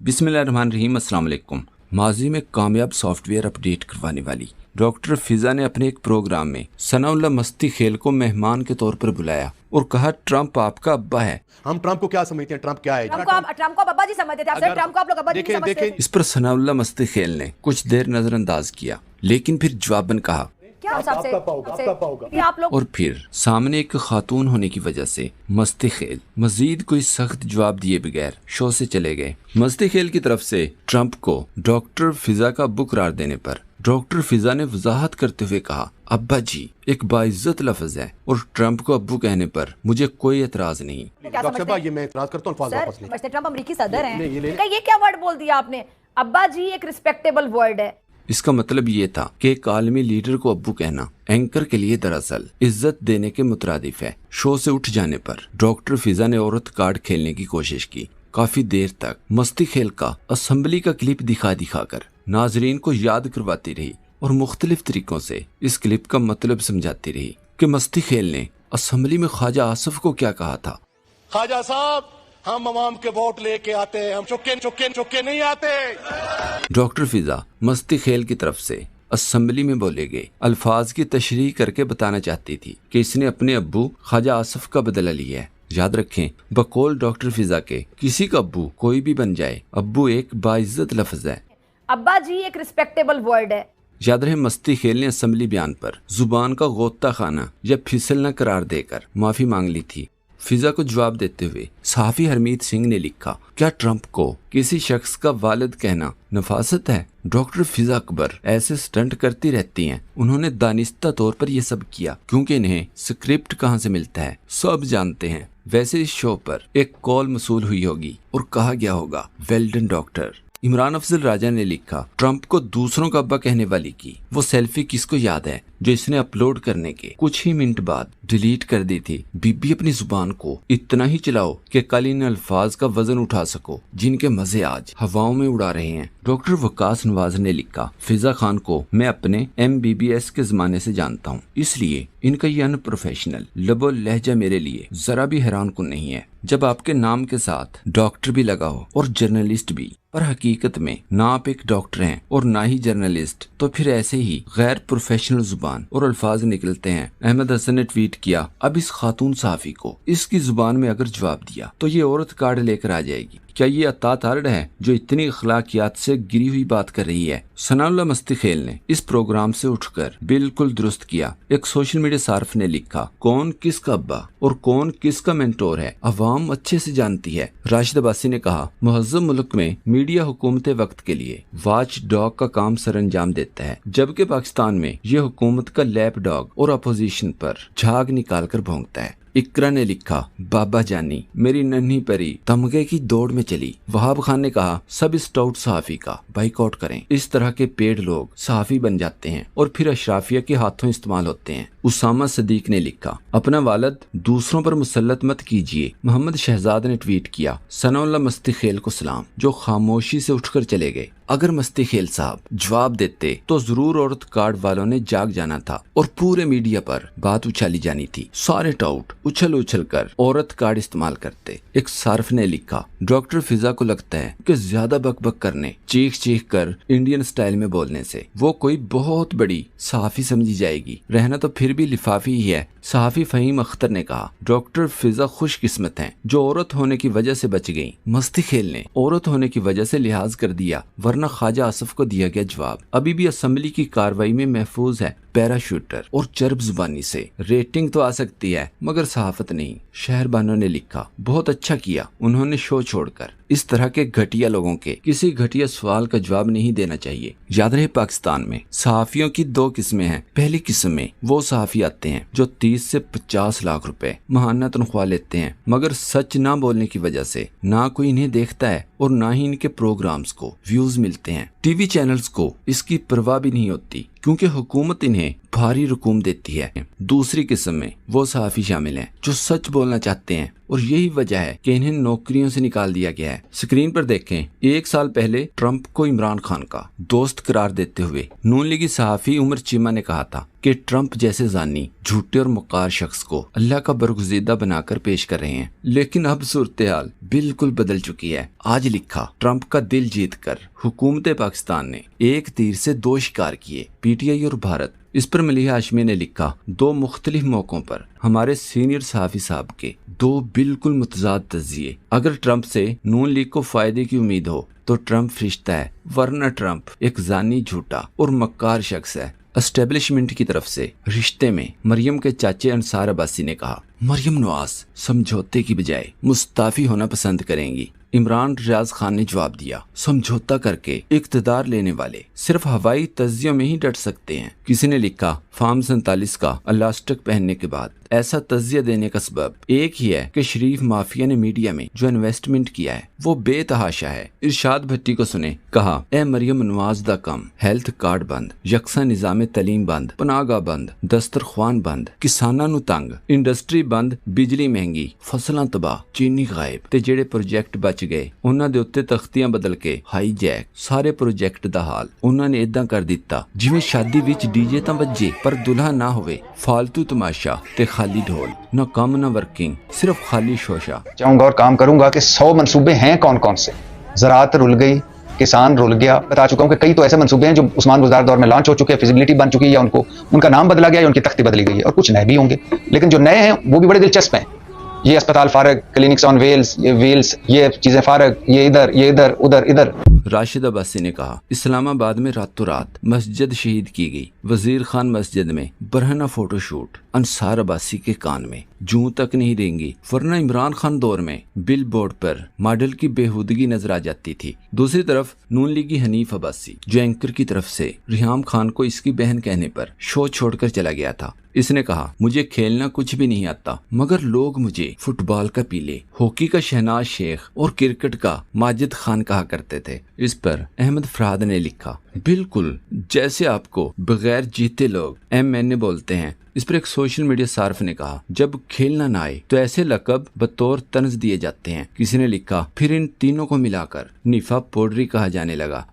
बिस्मिल्लाहिर्रहमानिर्रहीम। अस्सलाम वालेकुम। माजी में कामयाब सॉफ्टवेयर अपडेट करवाने वाली डॉक्टर फिजा ने अपने एक प्रोग्राम में सनाउल्लाह मस्ती खेल को मेहमान के तौर पर बुलाया और कहा ट्रंप आपका अब्बा है। हम ट्रंप को क्या समझते हैं? ट्रंप क्या है? ट्रंप को अब्बा जी समझते थे। आपसे ट्रंप को आप लोग अब्बा जी नहीं समझते। इस पर सनाउल्लाह मस्ती खेल ने कुछ देर नजरअंदाज किया, लेकिन फिर जवाबन कहा क्या आप लोग और फिर सामने एक खातून होने की वजह से मस्ती खेल मजीद कोई सख्त जवाब दिए बगैर शो से चले गए। मस्ती खेल की तरफ से ट्रंप को डॉक्टर फिजा का अब्बू करार देने पर डॉक्टर फिजा ने वजाहत करते हुए कहा, अब्बा जी एक बाइज्जत लफ्ज है और ट्रंप को अब्बू कहने पर मुझे कोई एतराज नहीं। डॉक्टर साहब ये मैं एतराज करता हूं, वापस ले। ट्रंप अमेरिकी सदर हैं। ये क्या वर्ड बोल दिया आपने? अब्बा जी एक रिस्पेक्टेबल वर्ड है। इसका मतलब ये था कि एक आलमी लीडर को अब्बू कहना एंकर के लिए दरअसल इज्जत देने के मुतरादिफ है। शो से उठ जाने पर डॉक्टर फिजा ने औरत कार्ड खेलने की कोशिश की। काफी देर तक मस्ती खेल का असेंबली का क्लिप दिखा कर नाजरीन को याद करवाती रही और मुख्तलिफ तरीकों से इस क्लिप का मतलब समझाती रही कि मस्ती खेल ने असेंबली में ख्वाजा आसिफ को क्या कहा था। ख्वाजा साहब हम अवाम के वोट लेके आते हैं, हम चुक्के नहीं आते। डॉक्टर फिजा मस्ती खेल की तरफ से असेंबली में बोले गए अल्फाज की तशरीह करके बताना चाहती थी कि इसने अपने अब्बू ख्वाजा आसिफ का बदला लिया है। याद रखें, बकौल डॉक्टर फिजा के किसी का अब्बू कोई भी बन जाए, अब्बू एक बाइज्जत लफ्ज है। अब्बा जी एक रिस्पेक्टेबल वर्ड है। याद रहे, मस्ती खेल ने असेंबली बयान पर जुबान का गोता खाना या फिसलना करार देकर माफी मांग ली थी। फिजा को जवाब देते हुए सहाफी हरमीत सिंह ने लिखा, क्या ट्रंप को किसी शख्स का वालिद कहना नफासत है? डॉक्टर फिजा अकबर ऐसे स्टंट करती रहती हैं। उन्होंने दानिस्ता तौर पर यह सब किया क्योंकि इन्हें स्क्रिप्ट कहाँ से मिलता है सब जानते हैं। वैसे इस शो पर एक कॉल मसूल हुई होगी और कहा गया होगा, well done doctor. Imran Afzal Raja ने लिखा, ट्रंप को दूसरों का अब्बा कहने वाली की वो सेल्फी किसको याद है जो इसने अपलोड करने के कुछ ही मिनट बाद डिलीट कर दी थी। बीबी अपनी जुबान को इतना ही चलाओ कि कल इन अल्फाज का वजन उठा सको जिनके मजे आज हवाओं में उड़ा रहे हैं। डॉक्टर वकास नवाज ने लिखा, फिजा खान को मैं अपने MBBS के जमाने से जानता हूँ, इसलिए इनका ये अनप्रोफेशनल लबो लहजा मेरे लिए जरा भी हैरान कुन नहीं है। जब आपके नाम के साथ डॉक्टर भी लगा हो और जर्नलिस्ट भी, पर हकीकत में ना आप एक डॉक्टर हैं और ना ही जर्नलिस्ट, तो फिर ऐसे ही गैर प्रोफेशनल जुबान और अल्फाज निकलते हैं। अहमद हसन ने ट्वीट किया, अब इस खातून सहाफी को इसकी जुबान में अगर जवाब दिया तो ये औरत कार्ड लेकर आ जाएगी। क्या ये अतात आर्ड है जो इतनी अखलाकियात से गिरी हुई बात कर रही है? सनाउल्लाह मस्ती खेल ने इस प्रोग्राम से उठकर बिल्कुल दुरुस्त किया। एक सोशल मीडिया सार्फ ने लिखा, कौन किसका अब्बा और कौन किसका मेंटोर है अवाम अच्छे से जानती है। राशिद अब्बासी ने कहा, मुहज्जम मुल्क में मीडिया हुकूमत वक्त के लिए वॉच डॉग का काम सर अंजाम देता है, जबकि पाकिस्तान में ये हुकूमत का लैप डॉग और अपोजिशन पर झाग निकाल कर भौंकता है। इकरा ने लिखा, बाबा जानी मेरी नन्ही परी तमगे की दौड़ में चली। वहाब खान ने कहा, सब स्टाउट सहाफी का बाइकआउट करें। इस तरह के पेड़ लोग सहाफी बन जाते हैं और फिर अशराफिया के हाथों इस्तेमाल होते हैं। उसामा सदीक ने लिखा, अपना वालद दूसरों पर मुसल्लत मत कीजिए। मोहम्मद शहजाद ने ट्वीट किया, सनाउल्लाह मस्ती खेल को सलाम जो खामोशी से उठकर चले गए। अगर मस्ती खेल साहब जवाब देते तो जरूर औरत कार्ड वालों ने जाग जाना था और पूरे मीडिया पर बात उछाली जानी थी। सारे टाउट उछल कर औरत कार्ड इस्तेमाल करते। एक सार्फ ने लिखा, डॉक्टर फिजा को लगता है कि ज्यादा बकबक करने, चीख कर इंडियन स्टाइल में बोलने से वो कोई बहुत बड़ी सहाफी समझी जाएगी, रहना तो फिर भी लिफाफी ही है। सहाफी फहीम अख्तर ने कहा, डॉक्टर फिजा खुशकिस्मत हैं जो औरत होने की वजह से बच गई। मस्ती खेल ने औरत होने की वजह से लिहाज कर दिया, वरना ख्वाजा आसिफ को दिया गया जवाब अभी भी असेंबली की कार्रवाई में महफूज है। पैराशूटर और चर्ब जुबानी से रेटिंग तो आ सकती है मगर सहाफत नहीं। शहर बानो ने लिखा, बहुत अच्छा किया उन्होंने शो छोड़कर। इस तरह के घटिया लोगों के किसी घटिया सवाल का जवाब नहीं देना चाहिए। याद रहे, पाकिस्तान में सहाफियों की दो किस्में हैं। पहली किस्म में वो सहाफी आते हैं जो 30 से 50 लाख रुपए महाना तनख्वाह लेते हैं, मगर सच ना बोलने की वजह से ना कोई इन्हें देखता है और ना ही इनके प्रोग्राम्स को व्यूज मिलते हैं। टीवी चैनल्स को इसकी परवाह भी नहीं होती क्योंकि हुकूमत इन्हें भारी रकूम देती है। दूसरी किस्म में वो सहाफी शामिल हैं जो सच बोलना चाहते हैं और यही वजह है कि इन्हें नौकरियों से निकाल दिया गया है। स्क्रीन पर देखें, 1 साल पहले ट्रंप को इमरान खान का दोस्त करार देते हुए नून लीगी सहाफी उमर चीमा ने कहा था कि ट्रंप जैसे जानी, झूठे और मक्कार शख्स को अल्लाह का बरगुज़ीदा बनाकर पेश कर रहे हैं। लेकिन अब सूरत हाल बिल्कुल बदल चुकी है। आज लिखा, ट्रंप का दिल जीत कर हुकूमत पाकिस्तान ने एक तीर से 2 शिकार किए, पीटीआई और भारत। इस पर मलिहा हाशमी ने लिखा, 2 मुख्तलिफ मौकों पर हमारे सीनियर सहाफी साहब के 2 बिल्कुल मुतजाद तज़्ज़िये। अगर ट्रंप से नून लीग को फायदे की उम्मीद हो तो ट्रंप फरिश्ता है, वरना ट्रंप एक जानी, झूठा और मक्कार शख्स है। एस्टेब्लिशमेंट की तरफ से रिश्ते में मरियम के चाचे अंसार अब्बासी ने कहा, मरियम नवाज समझौते की बजाय मुस्ताफी होना पसंद करेंगी। इमरान रियाज खान ने जवाब दिया, समझौता करके इक्तदार लेने वाले सिर्फ हवाई तज्जियों में ही डट सकते हैं। किसी ने लिखा, फार्म 47 का इलास्टिक पहनने के बाद ऐसा तज्जिया देने का सबब एक ही है कि शरीफ माफिया ने मीडिया में जो इन्वेस्टमेंट किया है वो बेतहाशा है। इरशाद भट्टी को सुने, कहा, ए मरियम नवाज दा कम, हेल्थ कार्ड बंद, यकसा निजाम तलीम बंद, पनागा बंद, दस्तरख्वान बंद, किसानां नू तंग, इंडस्ट्री बंद, बिजली महंगी, फसलां तबाह, चीनी गायब ते जेड़े प्रोजेक्ट बच गए उन्हां दे उत्ते तख्तियां बदल के हाईजैक। सारे प्रोजेक्ट दा हाल उन्हां ने इदां कर दिता जिवें शादी विच डीजे तां वज्जे पर दुल्हा ना होवे, फालतू तमाशा ते खाली ढोल, न कम न वर्किंग, सिर्फ खाली शोशा। चाहूंगा और काम करूंगा कि 100 मंसूबे हैं कौन कौन से। ज़राअत रुल गई, किसान रुल गया। बता चुका हूं कि कई तो ऐसे मंसूबे हैं जो उस्मान बुज़दार दौर में लॉन्च हो चुके हैं, फिजिबिलिटी बन चुकी है या उनका नाम बदला गया या उनकी तख्ती बदली गई है, और कुछ नए भी होंगे। लेकिन जो नए हैं वो भी बड़े दिलचस्प हैं। ये अस्पताल फारग, क्लिनिक्स ऑन व्हील्स, ये चीजें फारग, ये इधर उधर इधर। राशिद अब्बासी ने कहा, इस्लामाबाद में रातों रात मस्जिद शहीद की गई, वजीर खान मस्जिद में बरहना फोटोशूट, अंसार अब्बासी के कान में जूं तक नहीं देंगी, वरना इमरान खान दौर में बिल बोर्ड पर मॉडल की बेहूदगी नजर आ जाती थी। दूसरी तरफ नून लीगी हनीफ अब्बासी, जो एंकर की तरफ से रिहाम खान को इसकी बहन कहने पर शो छोड़कर चला गया था। इसने कहा, मुझे खेलना कुछ भी नहीं आता, मगर लोग मुझे फुटबॉल का पीले, हॉकी का शहनाज शेख और क्रिकेट का माजिद खान कहा करते थे। इस पर अहमद फराद ने लिखा, बिल्कुल जैसे आपको बगैर जीते लोग MNA बोलते हैं। इस पर एक सोशल मीडिया सार्फ ने कहा, जब खेलना ना आए तो ऐसे लकब बतौर तंज दिए जाते हैं। किसी ने लिखा, फिर इन तीनों को मिलाकर निफा पोडरी कहा जाने लगा।